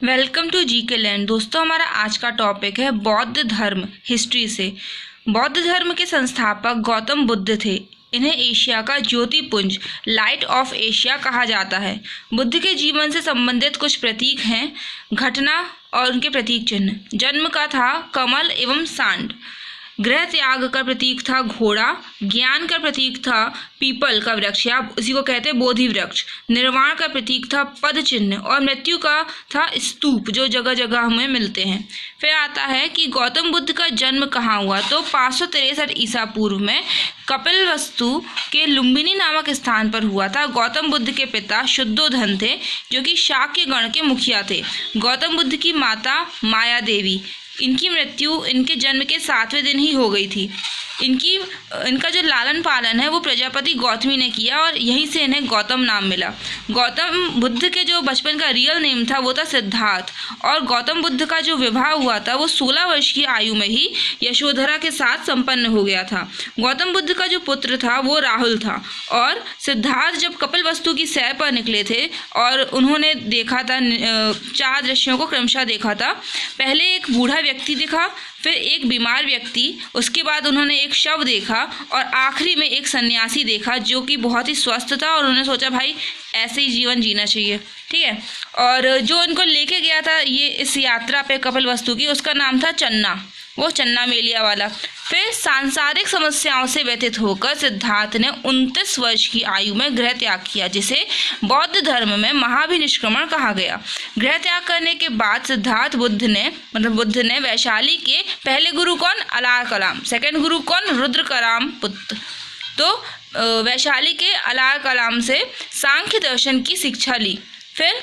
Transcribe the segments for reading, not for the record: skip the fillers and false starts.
Welcome to GK land. दोस्तों, हमारा आज का टॉपिक है बौद्ध धर्म हिस्ट्री से। बौद्ध धर्म के संस्थापक गौतम बुद्ध थे। इन्हें एशिया का ज्योतिपुंज लाइट ऑफ एशिया कहा जाता है। बुद्ध के जीवन से संबंधित कुछ प्रतीक हैं, घटना और उनके प्रतीक चिन्ह। जन्म का था कमल एवं सांड। गृह त्याग का प्रतीक था घोड़ा। ज्ञान का प्रतीक था पीपल का वृक्ष या उसी को कहते हैं बोधि वृक्ष। निर्वाण का प्रतीक था पद चिन्ह और मृत्यु का था स्तूप जो जगह जगह हमें मिलते हैं। फिर आता है कि गौतम बुद्ध का जन्म कहाँ हुआ, तो 563 ईसा पूर्व में कपिलवस्तु के लुम्बिनी नामक स्थान पर हुआ था। गौतम बुद्ध के पिता शुद्धोधन थे जो कि शाक्य गण के मुखिया थे। गौतम बुद्ध की माता माया देवी, इनकी मृत्यु इनके जन्म के 7वें दिन ही हो गई थी। इनका जो लालन पालन है वो प्रजापति गौतमी ने किया और यहीं से इन्हें गौतम नाम मिला। गौतम बुद्ध के जो बचपन का रियल नेम था वो था सिद्धार्थ, और गौतम बुद्ध का जो विवाह हुआ था वो 16 वर्ष की आयु में ही यशोधरा के साथ संपन्न हो गया था। गौतम बुद्ध का जो पुत्र था वो राहुल था। और सिद्धार्थ जब कपिलवस्तु की सैर पर निकले थे और उन्होंने देखा था 4 दृश्यों को क्रमशः देखा था। पहले एक बूढ़ा व्यक्ति दिखा, फिर एक बीमार व्यक्ति, उसके बाद उन्होंने एक शव देखा और आखिरी में एक सन्यासी देखा जो कि बहुत ही स्वस्थ था। और उन्होंने सोचा भाई ऐसे ही जीवन जीना चाहिए, ठीक है। और जो इनको लेके गया था ये इस यात्रा पे कपिलवस्तु की, उसका नाम था चन्ना, वो चन्ना मेलिया वाला। फिर सांसारिक समस्याओं से व्यथित होकर सिद्धार्थ ने 29 वर्ष की आयु में गृह त्याग किया, जिसे बौद्ध धर्म में महाभिनिष्क्रमण कहा गया। गृह त्याग करने के बाद सिद्धार्थ बुद्ध ने वैशाली के पहले गुरु कौन, अलार कलाम, सेकंड गुरु कौन, रुद्र कराम पुत्र, तो वैशाली के अलार कलाम से सांख्य दर्शन की शिक्षा ली। फिर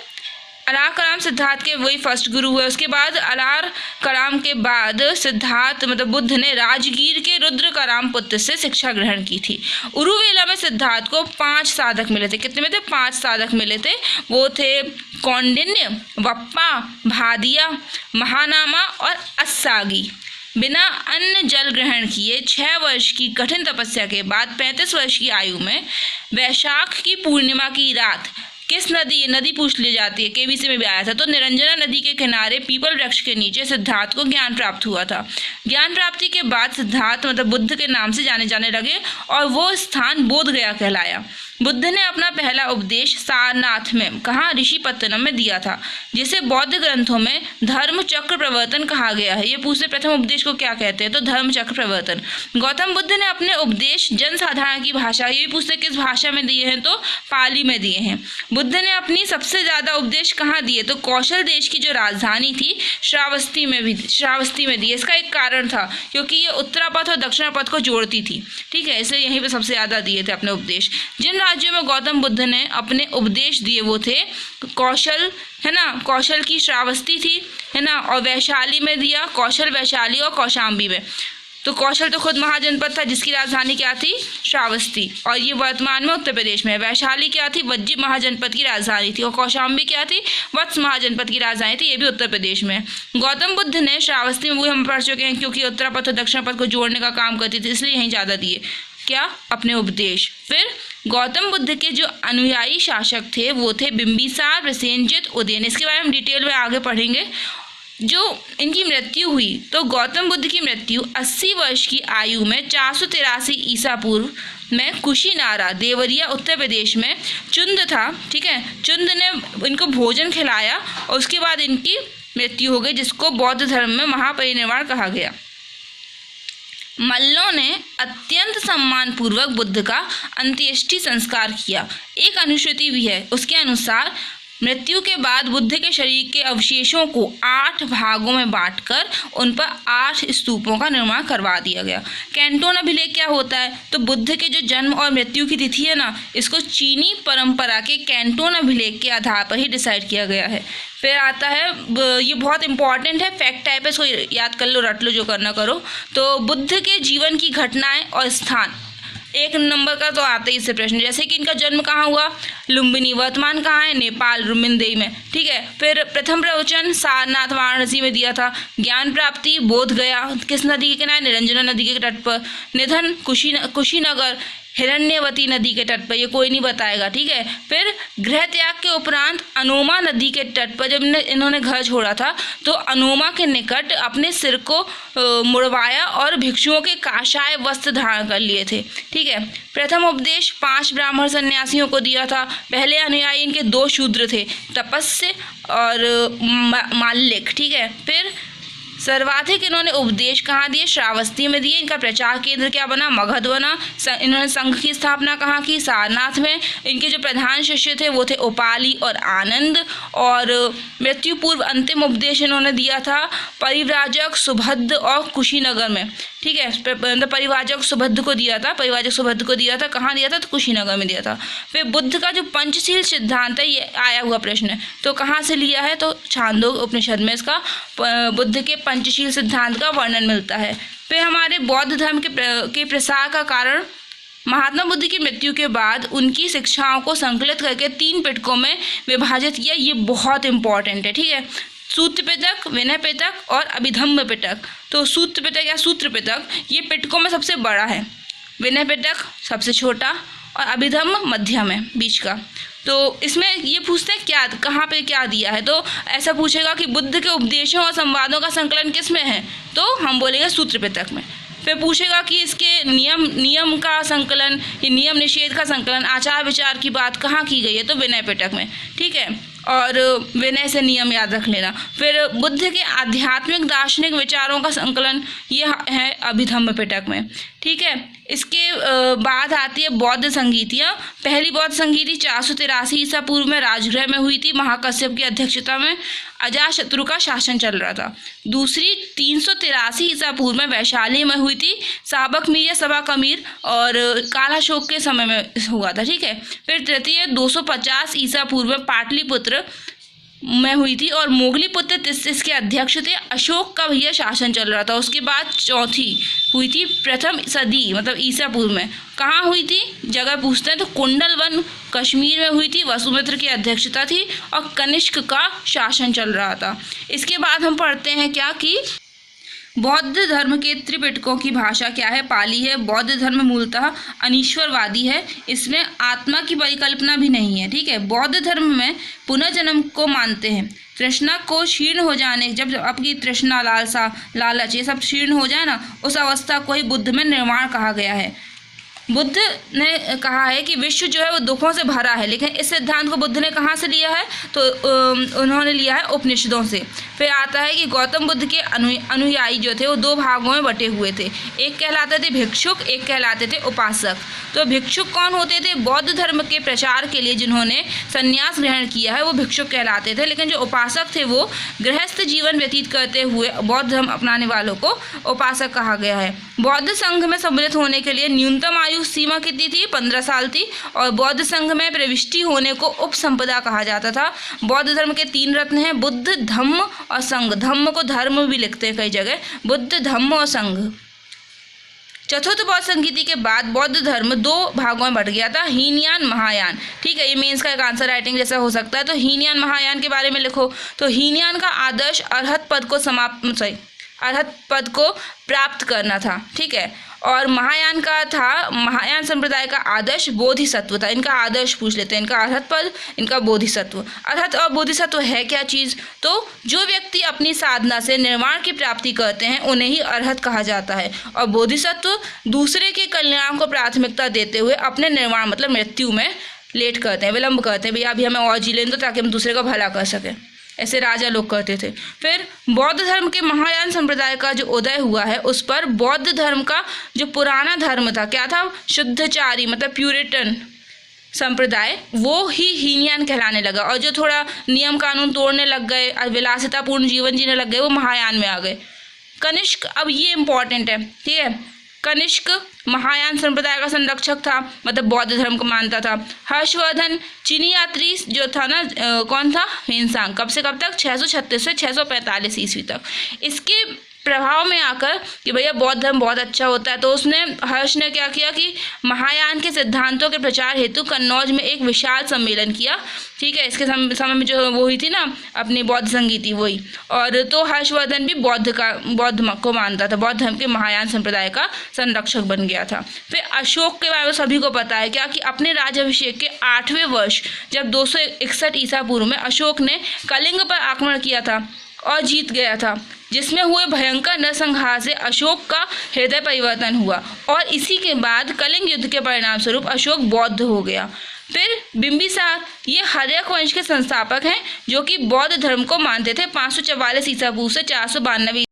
अलार कलाम सिद्धार्थ के वही फर्स्ट गुरु हुए। उसके बाद अलार कलाम के बाद सिद्धार्थ बुद्ध ने राजगीर के रुद्र कराम पुत्र से शिक्षा ग्रहण की थी। उरुवेला में सिद्धार्थ को 5 साधक मिले थे। कितने में थे? 5 साधक मिले थे। वो थे कौंडिन्य, वप्पा, भादिया, महानामा और अस्सागी। बिना अन्न जल ग्रहण किए 6 वर्ष की कठिन तपस्या के बाद 35 वर्ष की आयु में वैशाख की पूर्णिमा की रात किस नदी पूछ ली जाती है, केबीसी में भी आया था, तो निरंजना नदी के किनारे पीपल वृक्ष के नीचे सिद्धार्थ को ज्ञान प्राप्त हुआ था। ज्ञान प्राप्ति के बाद सिद्धार्थ बुद्ध के नाम से जाने लगे और वो स्थान बोध गया कहलाया। बुद्ध ने अपना पहला उपदेश सारनाथ में, कहाँ, ऋषिपत्तनम में दिया था, जिसे बौद्ध ग्रंथों में धर्म चक्र प्रवर्तन कहा गया है। ये पूछते प्रथम उपदेश को क्या कहते हैं, तो धर्म चक्र प्रवर्तन। गौतम बुद्ध ने अपने उपदेश जनसाधारण की भाषा, ये भी पूछते किस भाषा में दिए हैं, तो पाली में दिए हैं। बुद्ध ने अपनी सबसे ज़्यादा उपदेश कहाँ दिए, तो कौशल देश की जो राजधानी थी श्रावस्ती में दिए। इसका एक कारण था क्योंकि ये उत्तरापथ और दक्षिणापथ को जोड़ती थी, ठीक है, इसलिए यहीं पर सबसे ज़्यादा दिए थे अपने उपदेश। जिन राज्यों में गौतम बुद्ध ने अपने उपदेश दिए वो थे कौशल, है ना, कौशल की श्रावस्ती थी, है ना, और वैशाली में दिया, कौशल, वैशाली और कौशाम्बी में। तो कौशल तो खुद महाजनपद था जिसकी राजधानी क्या थी, श्रावस्ती, और ये वर्तमान में उत्तर प्रदेश में है। वैशाली क्या थी, वज्जी महाजनपद की राजधानी थी, और कौशाम्बी क्या थी, वत्स महाजनपद की राजधानी थी, ये भी उत्तर प्रदेश में। गौतम बुद्ध ने श्रावस्ती में, वो हम पढ़ चुके हैं, क्योंकि उत्तरापथ और दक्षिणापथ को जोड़ने का काम करती थी, इसलिए यहीं ज़्यादा दिए क्या, अपने उपदेश। फिर गौतम बुद्ध के जो अनुयायी शासक थे वो थे बिंबिसार, प्रसेनजित, उदयन। इसके बारे में हम डिटेल में आगे पढ़ेंगे। जो इनकी मृत्यु हुई, तो गौतम बुद्ध की मृत्यु 80 वर्ष की आयु में 483 ईसा पूर्व में कुशीनारा, देवरिया, उत्तर प्रदेश में चुंद था, ठीक है, चुंद ने इनको भोजन खिलाया और उसके बाद इनकी मृत्यु हो गई, जिसको बौद्ध धर्म में महापरिनिर्वाण कहा गया। मल्लों ने अत्यंत सम्मानपूर्वक बुद्ध का अंत्येष्टि संस्कार किया। एक अनुश्रुति भी है, उसके अनुसार मृत्यु के बाद बुद्ध के शरीर के अवशेषों को 8 भागों में बांटकर उन पर 8 स्तूपों का निर्माण करवा दिया गया। कैंटोन अभिलेख क्या होता है, तो बुद्ध के जो जन्म और मृत्यु की तिथि है ना, इसको चीनी परंपरा के कैंटोन अभिलेख के आधार पर ही डिसाइड किया गया है। फिर आता है, ये बहुत इंपॉर्टेंट है, फैक्ट टाइप है, इसको याद कर लो, रट लो, जो करना करो। तो बुद्ध के जीवन की घटनाएं और स्थान, 1 नंबर का तो आता ही इससे प्रश्न, जैसे कि इनका जन्म कहाँ हुआ, लुम्बिनी, वर्तमान कहाँ है, नेपाल, रुमिनदेई में, ठीक है। फिर प्रथम प्रवचन सारनाथ वाराणसी में दिया था। ज्ञान प्राप्ति बोध गया, किस नदी के किनारे, निरंजना नदी के तट पर। निधन कुशीनगर, हिरण्यवती नदी के तट पर, ये कोई नहीं बताएगा, ठीक है। फिर गृह त्याग के उपरांत अनोमा नदी के तट पर जब इन्होंने घर छोड़ा था तो अनोमा के निकट अपने सिर को मुड़वाया और भिक्षुओं के काषाय वस्त्र धारण कर लिए थे, ठीक है। प्रथम उपदेश 5 ब्राह्मण सन्यासियों को दिया था। पहले अनुयायी इनके 2 शूद्र थे, तपस्य और माल्लिक, ठीक है। फिर सर्वाधिक इन्होंने उपदेश कहाँ दिए? श्रावस्ती में दिए। इनका प्रचार केंद्र क्या बना? मगध बना। इन्होंने संघ की स्थापना कहाँ की? सारनाथ में। इनके जो प्रधान शिष्य थे वो थे उपाली और आनंद। और मृत्यु पूर्व अंतिम उपदेश इन्होंने दिया था परिव्राजक सुभद्र और कुशीनगर में, ठीक है। मतलब परिव्राजक सुभद्र को दिया था, कहाँ दिया था? तो कुशीनगर में दिया था। फिर बुद्ध का जो पंचशील सिद्धांत है, ये आया हुआ प्रश्न है, तो कहाँ से लिया है? तो छांदोग्य उपनिषद में इसका बुद्ध के पंचशील सिद्धांत का वर्णन मिलता है। फिर हमारे बौद्ध धर्म के प्रसार का कारण, महात्मा बुद्ध की मृत्यु के बाद उनकी शिक्षाओं को संकलित करके 3 पिटकों में विभाजित किया। ये बहुत इंपॉर्टेंट है, ठीक है। सूत्र पिटक, विनय पिटक और अभिधम्म पिटक। तो सूत्र पिटक या सूत्र पिटक ये पिटकों में सबसे बड़ा है, विनय पिटक सबसे छोटा और अभिधम्म मध्यम है, बीच का। तो इसमें ये पूछते हैं क्या, कहाँ पे क्या दिया है, तो ऐसा पूछेगा कि बुद्ध के उपदेशों और संवादों का संकलन किस में है, तो हम बोलेंगे सूत्र पिटक में। फिर पूछेगा कि इसके नियम का संकलन, ये नियम निषेध का संकलन, आचार विचार की बात कहाँ की गई है, तो विनय पिटक में, ठीक है। और विनय से नियम याद रख लेना। फिर बुद्ध के आध्यात्मिक दार्शनिक विचारों का संकलन, ये है अभिधम्म पिटक में, ठीक है। इसके बाद आती है बौद्ध संगीतियाँ। पहली बौद्ध संगीति 483 ईसा पूर्व में राजगृह में हुई थी, महाकश्यप की अध्यक्षता में। अजातशत्रु का शासन चल रहा था। दूसरी 383 ईसा पूर्व में वैशाली में हुई थी, साबक मीर या सभा कमीर और कालाशोक के समय में हुआ था, ठीक है। फिर तृतीय 250 ईसा पूर्व में पाटलिपुत्र में हुई थी और मोगलीपुत्र तिस्तिस के अध्यक्ष थे। अशोक का भैया शासन चल रहा था। उसके बाद चौथी हुई थी प्रथम सदी मतलब ईसा पूर्व में। कहाँ हुई थी? जगह पूछते हैं तो कुंडलवन कश्मीर में हुई थी। वसुमित्र की अध्यक्षता थी और कनिष्क का शासन चल रहा था। इसके बाद हम पढ़ते हैं क्या कि बौद्ध धर्म के त्रिपिटकों की भाषा क्या है? पाली है। बौद्ध धर्म मूलतः अनीश्वरवादी है, इसमें आत्मा की परिकल्पना भी नहीं है, ठीक है। बौद्ध धर्म में पुनर्जन्म को मानते हैं। तृष्णा को क्षीण हो जाने, जब आपकी तृष्णा, लालसा, लालच ये सब क्षीण हो जाए ना, उस अवस्था को ही बुद्ध में निर्वाण कहा गया है। बुद्ध ने कहा है कि विश्व जो है वो दुखों से भरा है, लेकिन इस सिद्धांत को बुद्ध ने कहाँ से लिया है? तो उन्होंने लिया है उपनिषदों से। फिर आता है कि गौतम बुद्ध के अनुयायी जो थे वो 2 भागों में बटे हुए थे। एक कहलाते थे भिक्षुक, एक कहलाते थे उपासक। तो भिक्षुक कौन होते थे? बौद्ध धर्म के प्रचार के लिए जिन्होंने संन्यास ग्रहण किया है वो भिक्षुक कहलाते थे, लेकिन जो उपासक थे वो गृहस्थ जीवन व्यतीत करते हुए बौद्ध धर्म अपनाने वालों को उपासक कहा गया है। बौद्ध संघ में सम्मिलित होने के लिए न्यूनतम आयु सीमा कितनी थी? 15 साल थी। और बौद्ध संघ में प्रविष्टि होने को उपसंपदा कहा जाता था। बौद्ध धर्म के 3 रत्न हैं, बुद्ध, धम्म और संघ। धम्म को धर्म भी लिखते हैं कई जगह, बुद्ध, धम्म और संघ। चतुर्थ बौद्ध संगीति के बाद बौद्ध धर्म 2 भागों में बट गया था, हीनयान, महायान, ठीक है। ये मेंस का एक आंसर राइटिंग जैसा हो सकता है। तो हीनयान महायान के बारे में लिखो। तो हीनयान का आदर्श अरहत पद को प्राप्त करना था, ठीक है। और महायान का था, महायान संप्रदाय का आदर्श बोधिसत्व था। इनका आदर्श पूछ लेते हैं, इनका अरहत पद, इनका बोधिसत्व। अरहत और बोधिसत्व है क्या चीज़? तो जो व्यक्ति अपनी साधना से निर्वाण की प्राप्ति करते हैं उन्हें ही अरहत कहा जाता है। और बोधिसत्व दूसरे के कल्याण को प्राथमिकता देते हुए अपने निर्वाण मतलब मृत्यु में लेट करते हैं, विलम्ब करते हैं, भैया अभी हमें और जी लें तो ताकि हम दूसरे का भला कर सकें। ऐसे राजा लोग कहते थे। फिर बौद्ध धर्म के महायान संप्रदाय का जो उदय हुआ है उस पर बौद्ध धर्म का जो पुराना धर्म था क्या था? शुद्धचारी मतलब प्यूरिटन संप्रदाय, वो ही हीनयान कहलाने लगा। और जो थोड़ा नियम कानून तोड़ने लग गए, विलासितापूर्ण जीवन जीने लग गए, वो महायान में आ गए। कनिष्क, अब ये इम्पॉर्टेंट है, ठीक है। कनिष्क महायान संप्रदाय का संरक्षक था, मतलब बौद्ध धर्म को मानता था। हर्षवर्धन चीनी यात्री जो था ना, कौन था? ह्वेनसांग। कब से कब तक? 636 से 645 ईस्वी तक। इसके प्रभाव में आकर कि भैया बौद्ध धर्म बहुत अच्छा होता है, तो उसने हर्ष ने क्या किया कि महायान के सिद्धांतों के प्रचार हेतु कन्नौज में एक विशाल सम्मेलन किया। ठीक है, इसके समय में जो वो हुई थी ना अपनी बौद्ध संगीति वही, और तो हर्षवर्धन भी बौद्ध को मानता था, बौद्ध धर्म के महायान संप्रदाय का संरक्षक बन गया था। फिर अशोक के बारे में सभी को पता है क्या कि अपने राज्याभिषेक के 8वें वर्ष जब 261 ईसा पूर्व में अशोक ने कलिंग पर आक्रमण किया था और जीत गया था, जिसमें हुए भयंकर नरसंहार से अशोक का हृदय परिवर्तन हुआ और इसी के बाद कलिंग युद्ध के परिणाम स्वरूप अशोक बौद्ध हो गया। फिर बिंबिसार, ये हर्यक वंश के संस्थापक हैं जो कि बौद्ध धर्म को मानते थे। 544 ईसा पूर्व से 492